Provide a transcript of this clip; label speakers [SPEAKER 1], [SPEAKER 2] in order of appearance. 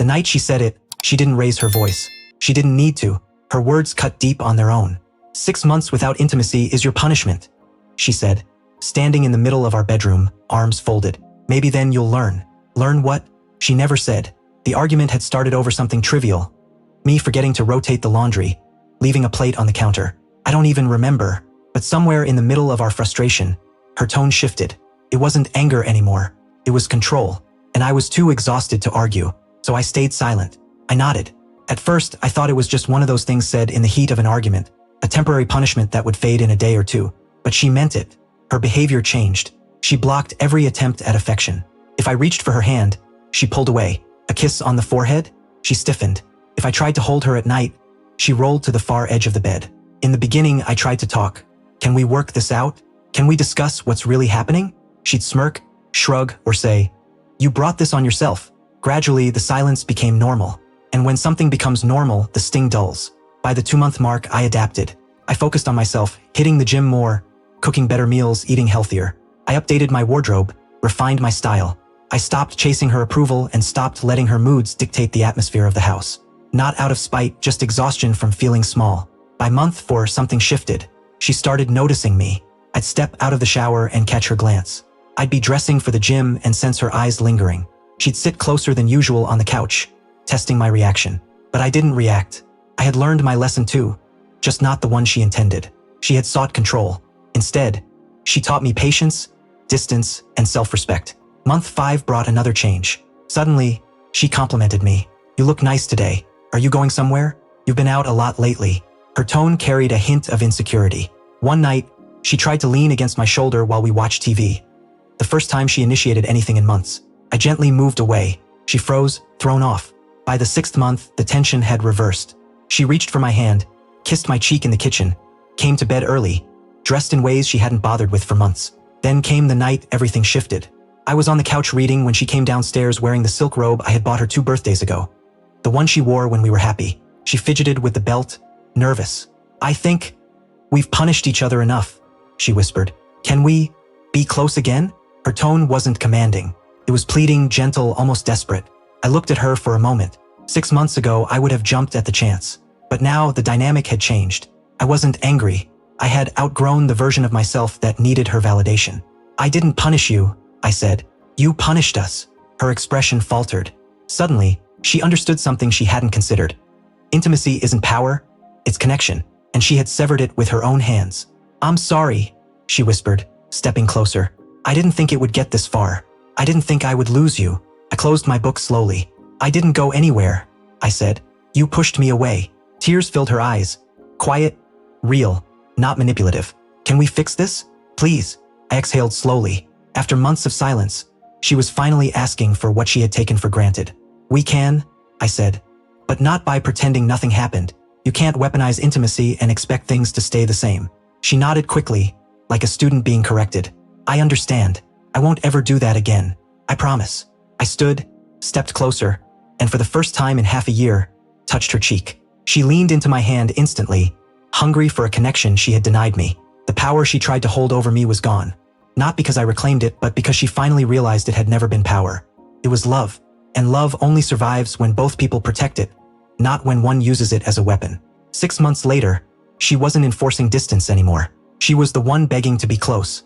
[SPEAKER 1] night she said it, she didn't raise her voice. She didn't need to. Her words cut deep on their own. 6 months without intimacy is your punishment, she said, standing in the middle of our bedroom, arms folded. Maybe then you'll learn. Learn what? She never said. The argument had started over something trivial. Me forgetting to rotate the laundry, leaving a plate on the counter. I don't even remember, but somewhere in the middle of our frustration, her tone shifted. It wasn't anger anymore. It was control, and I was too exhausted to argue, so I stayed silent. I nodded. At first, I thought it was just one of those things said in the heat of an argument, a temporary punishment that would fade in a day or two, but she meant it. Her behavior changed. She blocked every attempt at affection. If I reached for her hand, she pulled away. A kiss on the forehead? She stiffened. If I tried to hold her at night, she rolled to the far edge of the bed. In the beginning, I tried to talk. Can we work this out? Can we discuss what's really happening? She'd smirk, shrug, or say, you brought this on yourself. Gradually, the silence became normal. And when something becomes normal, the sting dulls. By the 2-month mark, I adapted. I focused on myself, hitting the gym more, cooking better meals, eating healthier. I updated my wardrobe, refined my style. I stopped chasing her approval and stopped letting her moods dictate the atmosphere of the house. Not out of spite, just exhaustion from feeling small. By month 4, something shifted. She started noticing me. I'd step out of the shower and catch her glance. I'd be dressing for the gym and sense her eyes lingering. She'd sit closer than usual on the couch, testing my reaction. But I didn't react. I had learned my lesson too, just not the one she intended. She had sought control. Instead, she taught me patience, distance, and self-respect. Month 5 brought another change. Suddenly, she complimented me. You look nice today. Are you going somewhere? You've been out a lot lately. Her tone carried a hint of insecurity. One night, she tried to lean against my shoulder while we watched TV. The first time she initiated anything in months. I gently moved away. She froze, thrown off. By the 6th month, the tension had reversed. She reached for my hand, kissed my cheek in the kitchen, came to bed early, dressed in ways she hadn't bothered with for months. Then came the night everything shifted. I was on the couch reading when she came downstairs wearing the silk robe I had bought her 2 birthdays ago. The one she wore when we were happy. She fidgeted with the belt, nervous. I think we've punished each other enough, she whispered. Can we be close again? Her tone wasn't commanding. It was pleading, gentle, almost desperate. I looked at her for a moment. 6 months ago, I would have jumped at the chance. But now the dynamic had changed. I wasn't angry. I had outgrown the version of myself that needed her validation. I didn't punish you, I said. You punished us. Her expression faltered. Suddenly, she understood something she hadn't considered. Intimacy isn't power, it's connection, and she had severed it with her own hands. I'm sorry, she whispered, stepping closer. I didn't think it would get this far. I didn't think I would lose you. I closed my book slowly. I didn't go anywhere, I said. You pushed me away. Tears filled her eyes. Quiet, real, not manipulative. Can we fix this? Please. I exhaled slowly. After months of silence, she was finally asking for what she had taken for granted. We can, I said, but not by pretending nothing happened. You can't weaponize intimacy and expect things to stay the same. She nodded quickly, like a student being corrected. I understand. I won't ever do that again. I promise. I stood, stepped closer, and for the first time in half a year, touched her cheek. She leaned into my hand instantly, hungry for a connection she had denied me. The power she tried to hold over me was gone. Not because I reclaimed it, but because she finally realized it had never been power. It was love, and love only survives when both people protect it, not when one uses it as a weapon. 6 months later, she wasn't enforcing distance anymore. She was the one begging to be close.